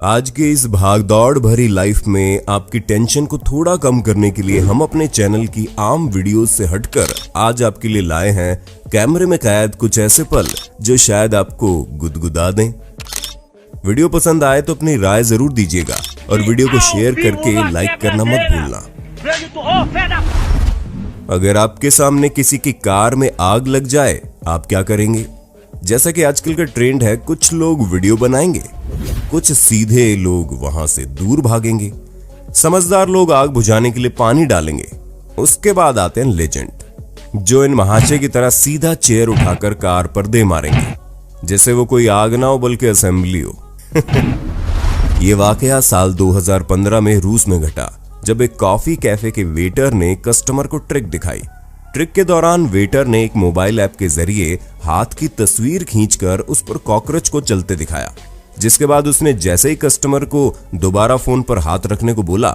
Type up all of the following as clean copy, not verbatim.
आज के इस भागदौड़ भरी लाइफ में आपकी टेंशन को थोड़ा कम करने के लिए हम अपने चैनल की आम वीडियोस से हटकर आज आपके लिए लाए हैं कैमरे में कैद कुछ ऐसे पल जो शायद आपको गुदगुदा दें। वीडियो पसंद आए तो अपनी राय जरूर दीजिएगा और वीडियो को शेयर करके लाइक करना मत भूलना। अगर आपके सामने किसी की कार में आग लग जाए आप क्या करेंगे? जैसा कि आजकल का ट्रेंड है, कुछ लोग वीडियो बनाएंगे, कुछ सीधे लोग वहां से दूर भागेंगे। समझदार लोग आग बुझाने के लिए पानी डालेंगे। उसके बाद आते हैं लेजेंड, जो इन महाशय की तरह सीधा चेयर उठाकर कार पर दे मारेंगे जैसे वो कोई आग ना हो बल्कि असेंबली हो। ये वाकया साल 2015 में रूस में घटा, जब एक कॉफी कैफे के वेटर ने कस्टमर को ट्रिक दिखाई। ट्रिक के दौरान वेटर ने एक मोबाइल ऐप के जरिए हाथ की तस्वीर खींचकर उस पर कॉकरोच को चलते दिखाया, जिसके बाद उसने जैसे ही कस्टमर को दोबारा फोन पर हाथ रखने को बोला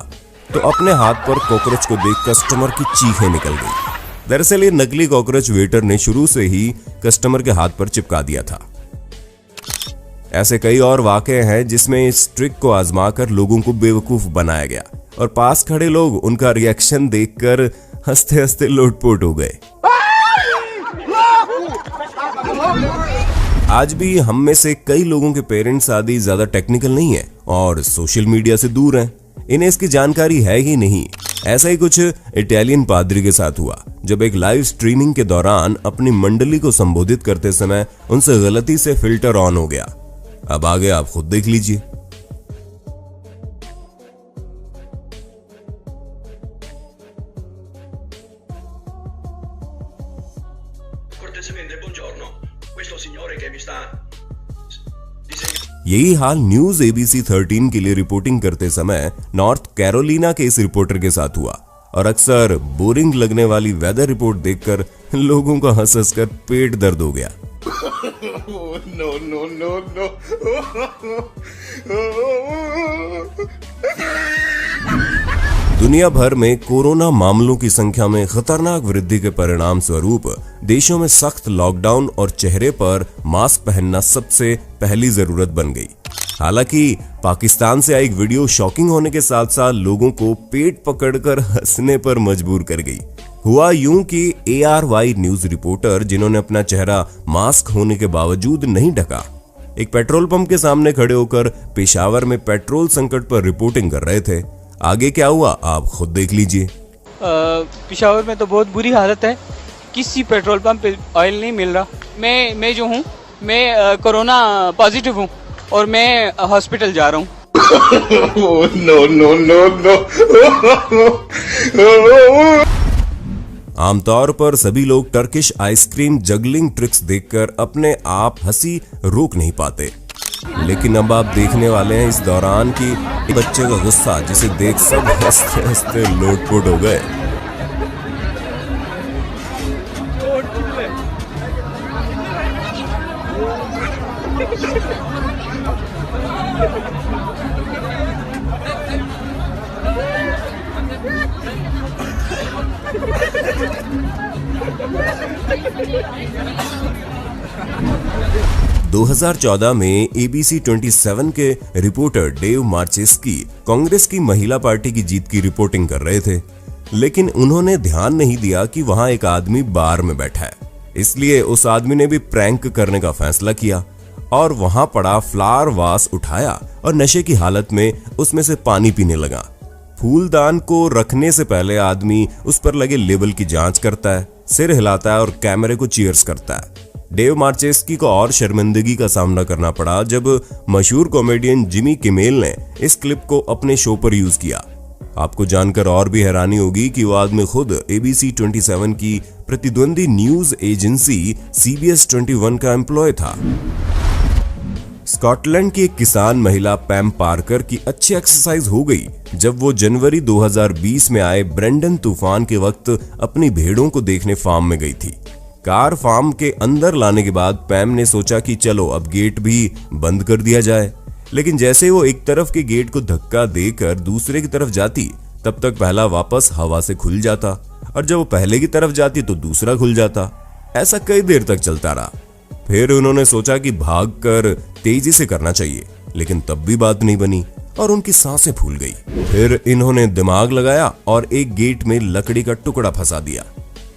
तो अपने हाथ पर कॉकरोच को देख कस्टमर की चीखें निकल गई। दरअसल ये नकली कॉकरोच वेटर ने शुरू से ही कस्टमर के हाथ पर चिपका दिया था। ऐसे कई और वाकये हैं जिसमें इस ट्रिक को आजमाकर लोगों को बेवकूफ बनाया गया और पास खड़े लोग उनका रिएक्शन देखकर हंसते हंसते लोटपोट हो गए। आज भी हम में से कई लोगों के पेरेंट्स आदि ज्यादा टेक्निकल नहीं है और सोशल मीडिया से दूर हैं। इन्हें इसकी जानकारी है ही नहीं। ऐसा ही कुछ इटालियन पादरी के साथ हुआ, जब एक लाइव स्ट्रीमिंग के दौरान अपनी मंडली को संबोधित करते समय उनसे गलती से फिल्टर ऑन हो गया। अब आगे आप खुद देख लीजिए। यही हाल न्यूज ABC 13 के लिए रिपोर्टिंग करते समय नॉर्थ कैरोलिना के इस रिपोर्टर के साथ हुआ और अक्सर बोरिंग लगने वाली वेदर रिपोर्ट देखकर लोगों का हंस हंस कर पेट दर्द हो गया। no. दुनिया भर में कोरोना मामलों की संख्या में खतरनाक वृद्धि के परिणाम स्वरूप देशों में सख्त लॉकडाउन और चेहरे पर मास्क पहनना सबसे पहली जरूरत बन गई। हालांकि पाकिस्तान से आई एक वीडियो शॉकिंग होने के साथ साथ लोगों को पेट पकड़कर हंसने पर मजबूर कर गई। हुआ यूं कि ARY न्यूज रिपोर्टर, जिन्होंने अपना चेहरा मास्क होने के बावजूद नहीं ढका, एक पेट्रोल पंप के सामने खड़े होकर पेशावर में पेट्रोल संकट पर रिपोर्टिंग कर रहे थे। आगे क्या हुआ आप खुद देख लीजिए। पेशावर में तो बहुत बुरी हालत है, किसी पेट्रोल पंप पे ऑयल नहीं मिल रहा। मैं जो हूँ मैं कोरोना पॉजिटिव हूँ और मैं हॉस्पिटल जा रहा हूँ। आमतौर पर सभी लोग टर्किश आइसक्रीम जगलिंग ट्रिक्स देखकर अपने आप हंसी रोक नहीं पाते, लेकिन अब आप देखने वाले हैं इस दौरान कि बच्चे का गुस्सा जिसे देख सब हंसते हंसते लोटपोट हो गए। – 2014 में ABC 27 के रिपोर्टर डेव मार्चेस्की कांग्रेस की महिला पार्टी की जीत की रिपोर्टिंग कर रहे थे, लेकिन उन्होंने ध्यान नहीं दिया कि वहां एक आदमी बार में बैठा है। इसलिए उस आदमी ने भी प्रैंक करने का फैसला किया और वहां पड़ा फ्लावर वास उठाया और नशे की हालत में उसमें से पानी पीने लगा। फूलदान को रखने से पहले आदमी उस पर लगे लेबल की जांच करता है, सिर हिलाता है और कैमरे को चीयर्स करता है। डेव मार्चेस्की को और शर्मिंदगी का सामना करना पड़ा जब मशहूर कॉमेडियन जिमी किमेल ने इस क्लिप को अपने शो पर यूज किया। आपको जानकर और भी हैरानी होगी कि वो आदमी खुद ABC 27 की प्रतिद्वंदी न्यूज एजेंसी CBS 21 का एम्प्लॉय था। स्कॉटलैंड की एक किसान महिला पैम पार्कर की अच्छी एक्सरसाइज हो गई जब वो जनवरी 2020 में आए ब्रेंडन तूफान के वक्त अपनी भेड़ों को देखने फार्म में गई थी। कार फार्म के अंदर लाने के बाद पैम ने सोचा कि चलो अब गेट भी बंद कर दिया जाए, लेकिन जैसे वो एक तरफ के गेट को धक्का देकर दूसरे की तरफ जाती तब तक पहला वापस हवा से खुल जाता और जब वो पहले की तरफ जाती तो दूसरा खुल जाता। ऐसा कई देर तक चलता रहा। फिर उन्होंने सोचा कि भागकर तेजी से करना चाहिए, लेकिन तब भी बात नहीं बनी और उनकी सांसें फूल गई। फिर इन्होंने दिमाग लगाया और एक गेट में लकड़ी का टुकड़ा फंसा दिया,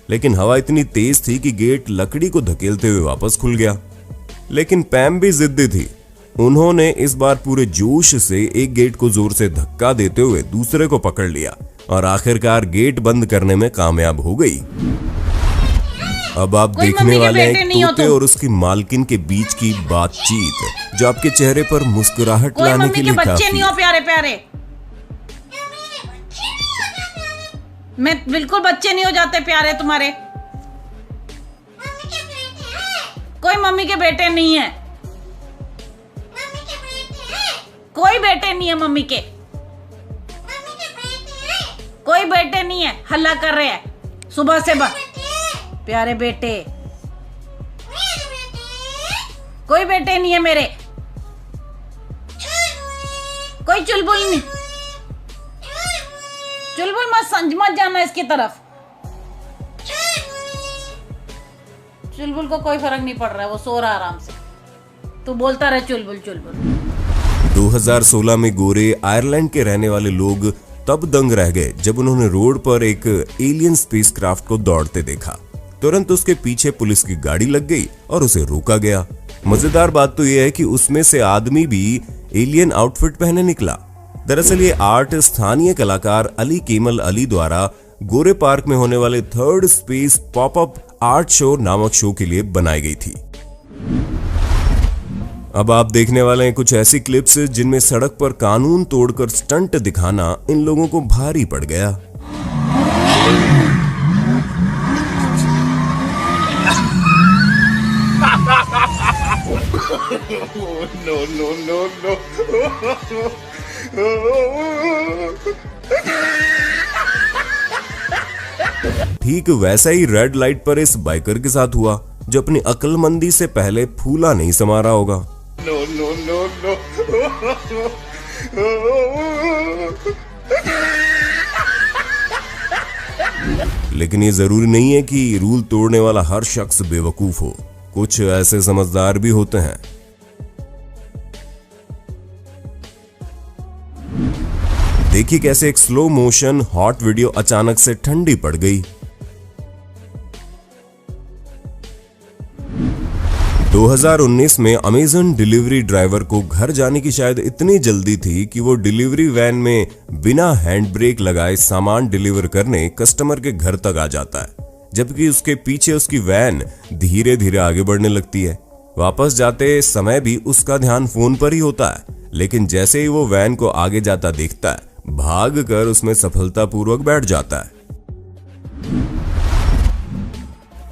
लेकिन हवा इतनी तेज थी कि गेट लकड़ी को धकेलते हुए वापस खुल गया। लेकिन पैम भी जिद्दी थी। उन्होंने इस बार पूरे जोश से एक गेट को जोर से धक्का देते हुए दूसरे को पकड़ लिया और आखिरकार गेट बंद करने में कामयाब हो गई। अब आप देखने वाले हैं तोते और उसकी मालकिन के बीच की बातचीत, जो आपके चेहरे पर मुस्कुराहट लाने के लिए बच्चे नहीं हो प्यारे प्यारे। मैं बिल्कुल बच्चे नहीं हो जाते प्यारे तुम्हारे। कोई मम्मी के बेटे नहीं है, कोई बेटे नहीं है मम्मी के, कोई बेटे नहीं है। हल्ला कर रहे हैं सुबह से प्यारे बेटे, कोई बेटे नहीं है मेरे, कोई चुलबुल नहीं। चुलबुल मत जाना इसकी तरफ। चुलबुल को कोई फर्क नहीं पड़ रहा है, वो सो रहा आराम से। तू बोलता रहे चुलबुल चुलबुल। 2016 में गोरे आयरलैंड के रहने वाले लोग तब दंग रह गए जब उन्होंने रोड पर एक एलियन स्पेसक्राफ्ट को दौड़ते देखा। तुरंत उसके पीछे पुलिस की गाड़ी लग गई और उसे रोका गया। मजेदार बात तो यह है कि उसमें से आदमी भी एलियन आउटफिट पहने निकला। दरअसल ये आर्ट स्थानीय कलाकार अली केमल अली द्वारा गोरे पार्क में होने वाले third space popup art show नामक शो के लिए बनाई गई थी। अब आप देखने वाले हैं कुछ ऐसी क्लिप्स जिनमें सड़क पर कानून तोड़कर स्टंट दिखाना इन लोगों को भारी पड़ गया। ठीक वैसा ही रेड लाइट पर इस बाइकर के साथ हुआ, जो अपनी अक्लमंदी से पहले फूला नहीं समा रहा होगा। लेकिन ये जरूरी नहीं है कि रूल तोड़ने वाला हर शख्स बेवकूफ हो। कुछ ऐसे समझदार भी होते हैं। देखिए कैसे एक स्लो मोशन हॉट वीडियो अचानक से ठंडी पड़ गई। 2019 में अमेज़न डिलीवरी ड्राइवर को घर जाने की शायद इतनी जल्दी थी कि वो डिलीवरी वैन में बिना हैंड ब्रेक लगाए सामान डिलीवर करने कस्टमर के घर तक आ जाता है, जबकि उसके पीछे उसकी वैन धीरे धीरे आगे बढ़ने लगती है। वापस जाते समय भी उसका ध्यान फोन पर ही होता है, लेकिन जैसे ही वो वैन को आगे जाता देखता है, भागकर उसमें सफलतापूर्वक बैठ जाता है।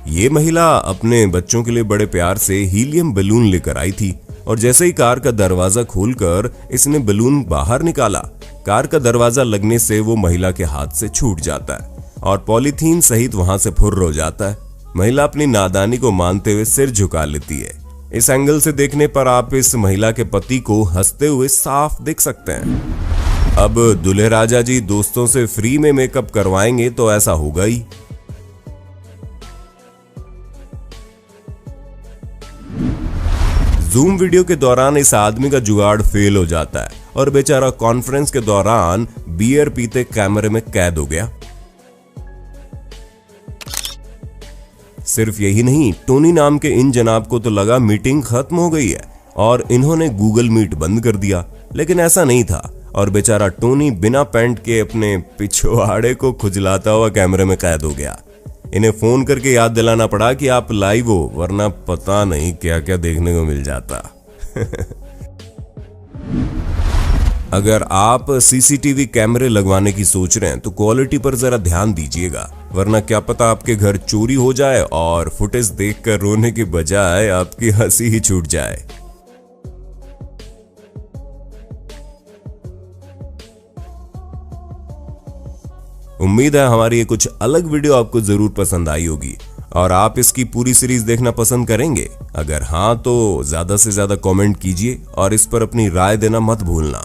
ये महिला अपने बच्चों के लिए बड़े प्यार से हीलियम बलून लेकर आई थी और जैसे ही कार का दरवाजा खोलकर इसने बलून बाहर निकाला, कार का दरवाजा लगने से वो महिला के हाथ से छूट जाता है और पॉलीथीन सहित वहां से फुर्र हो जाता है। महिला अपनी नादानी को मानते हुए सिर झुका लेती है। इस एंगल से देखने पर आप इस महिला के पति को हंसते हुए साफ देख सकते हैं। अब दूल्हे राजा जी दोस्तों से फ्री में मेकअप करवाएंगे तो ऐसा होगा ही। जूम वीडियो के दौरान इस आदमी का जुगाड़ फेल हो जाता है और बेचारा कॉन्फ्रेंस के दौरान बियर पीते कैमरे में कैद हो गया। सिर्फ यही नहीं, टोनी नाम के इन जनाब को तो लगा मीटिंग खत्म हो गई है और इन्होंने गूगल मीट बंद कर दिया, लेकिन ऐसा नहीं था और बेचारा टोनी बिना पैंट के अपने पिछवाड़े को खुजलाता हुआ कैमरे में कैद हो गया। इन्हें फोन करके याद दिलाना पड़ा कि आप लाइव हो, वरना पता नहीं क्या क्या देखने को मिल जाता। अगर आप सीसीटीवी कैमरे लगवाने की सोच रहे हैं तो क्वालिटी पर जरा ध्यान दीजिएगा, वरना क्या पता आपके घर चोरी हो जाए और फुटेज देखकर रोने की बजाय आपकी हंसी ही छूट जाए। उम्मीद है हमारी ये कुछ अलग वीडियो आपको जरूर पसंद आई होगी और आप इसकी पूरी सीरीज देखना पसंद करेंगे। अगर हाँ तो ज्यादा से ज्यादा कमेंट कीजिए और इस पर अपनी राय देना मत भूलना।